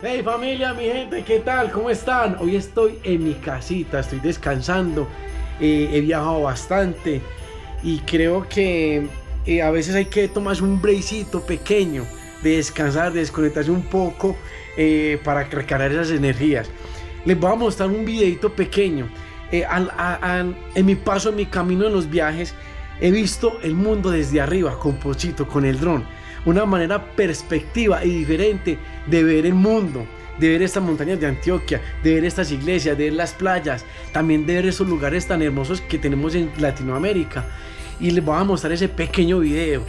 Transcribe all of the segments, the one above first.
Hey familia, mi gente, ¿qué tal? ¿Cómo están? Hoy estoy en mi casita, estoy descansando, he viajado bastante y creo que a veces hay que tomarse un breakcito pequeño de descansar, de desconectarse un poco para recargar esas energías. Les voy a mostrar un videito pequeño. En mi paso, en mi camino en los viajes, he visto el mundo desde arriba, con Pochito, con el dron. Una manera perspectiva y diferente de ver el mundo, de ver estas montañas de Antioquia, de ver estas iglesias, de ver las playas, también de ver esos lugares tan hermosos que tenemos en Latinoamérica. Y les voy a mostrar ese pequeño video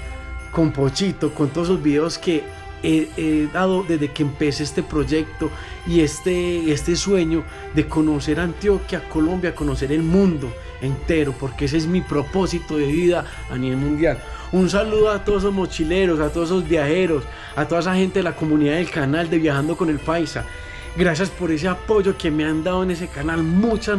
con Pochito, con todos esos videos que he dado desde que empecé este proyecto y este sueño de conocer Antioquia, Colombia, conocer el mundo entero, porque ese es mi propósito de vida a nivel mundial. Un saludo a todos esos mochileros, a todos esos viajeros, a toda esa gente de la comunidad del canal de Viajando con el Paisa. Gracias por ese apoyo que me han dado en ese canal. Muchas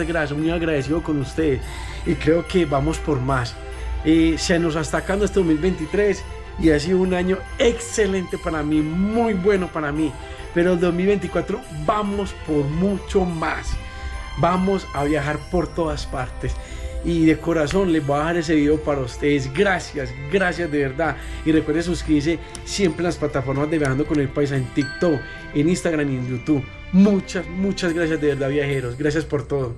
gracias. Muy agradecido con ustedes. Y creo que vamos por más. Se nos está sacando este 2023 y ha sido un año excelente para mí, muy bueno para mí. Pero el 2024 vamos por mucho más. Vamos a viajar por todas partes. Y de corazón les voy a dejar ese video para ustedes. Gracias de verdad. Y recuerden suscribirse siempre en las plataformas de Viajando con el Paisa, en TikTok, en Instagram y en YouTube. Muchas gracias de verdad, viajeros. Gracias por todo.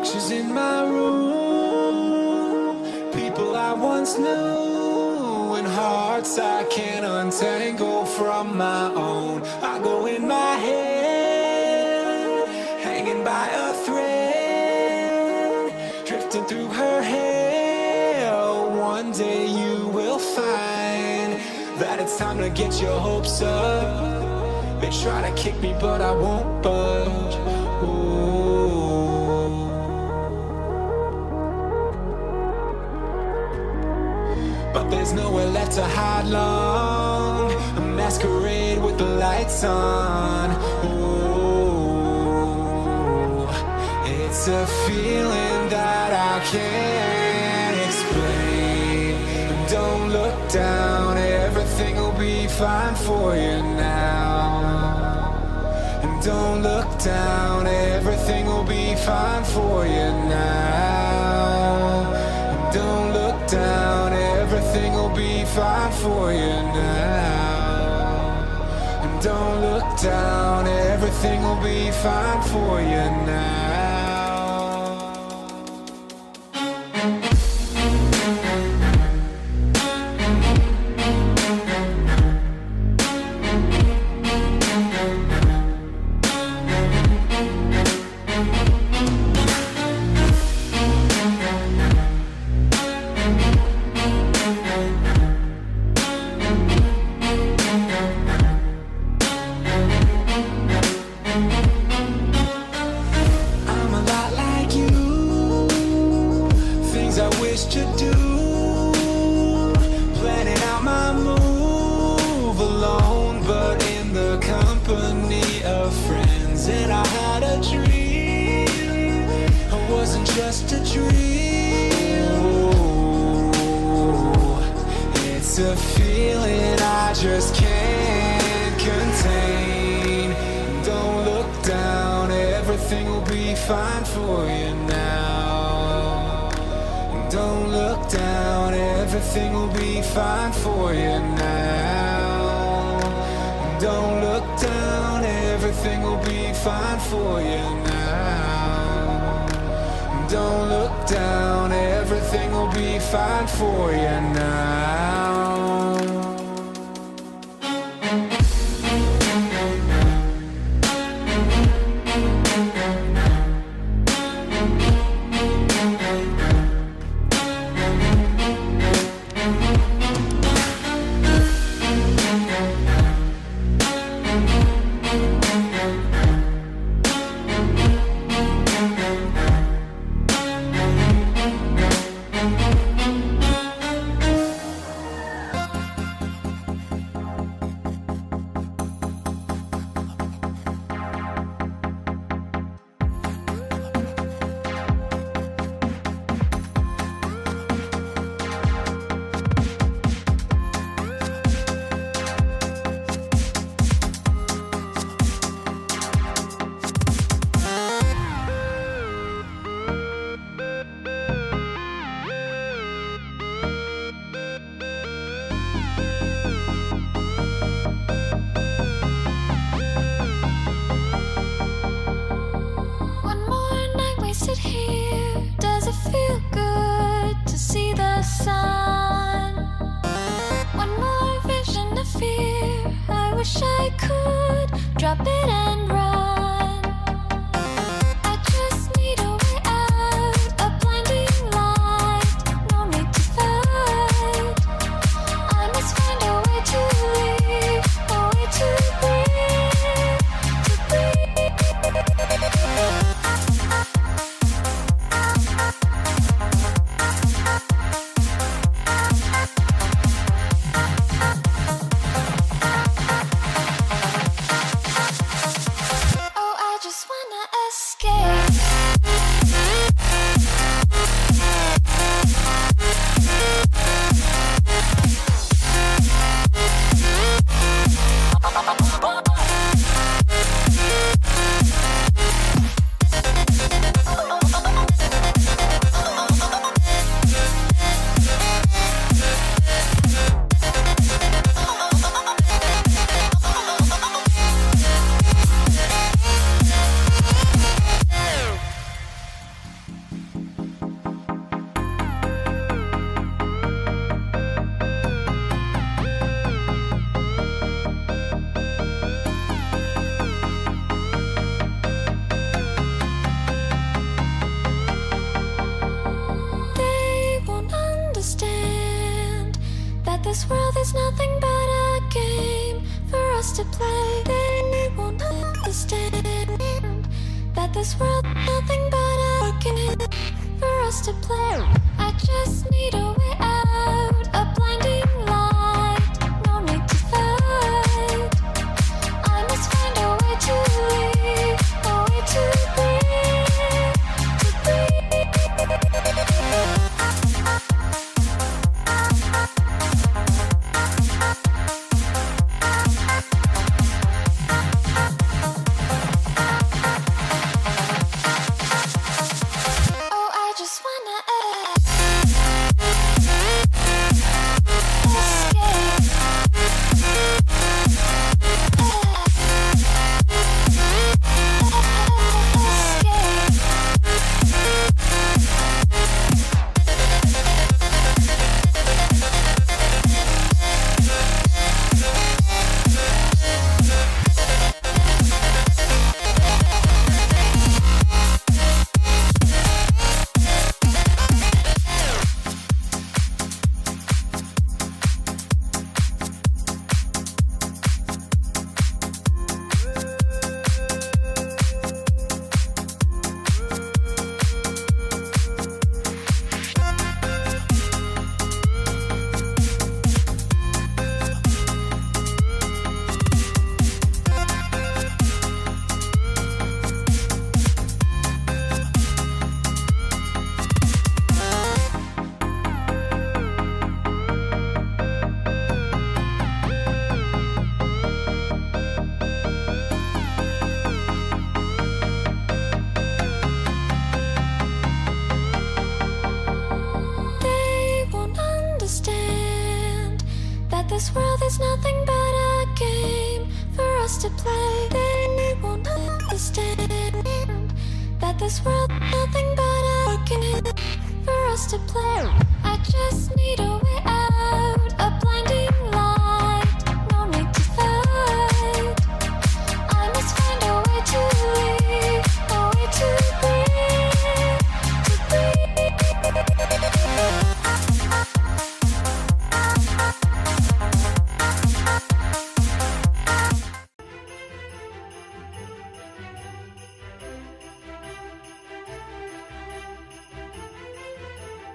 Reflections in my room, people I once knew, and hearts I can't untangle from my own. I go in my head, hanging by a thread, drifting through her hair. One day you will find that it's time to get your hopes up. They try to kick me but I won't budge. Ooh. But there's nowhere left to hide long. A masquerade with the lights on. Ooh. It's a feeling that I can't explain. Don't look down, everything will be fine for you now. And don't look down, everything will be fine for you now. And don't look down, everything will be fine for you now. And don't look down, everything will be fine for you now. Just a dream. Ooh, it's a feeling I just can't contain. Don't look down, everything will be fine for you now. Don't look down, everything will be fine for you now. Don't look down, everything will be fine for you now. Don't look down, everything will be fine for you now. to play. They won't understand that this world nothing but a game for us to play. I just need a way out, a blinding light. No need to fight. I must find a way to leave, a way to breathe, to breathe. Oh, I just wanna this world is nothing but a game for us to play. They won't understand that this world nothing but a game for us to play. I just need a way out.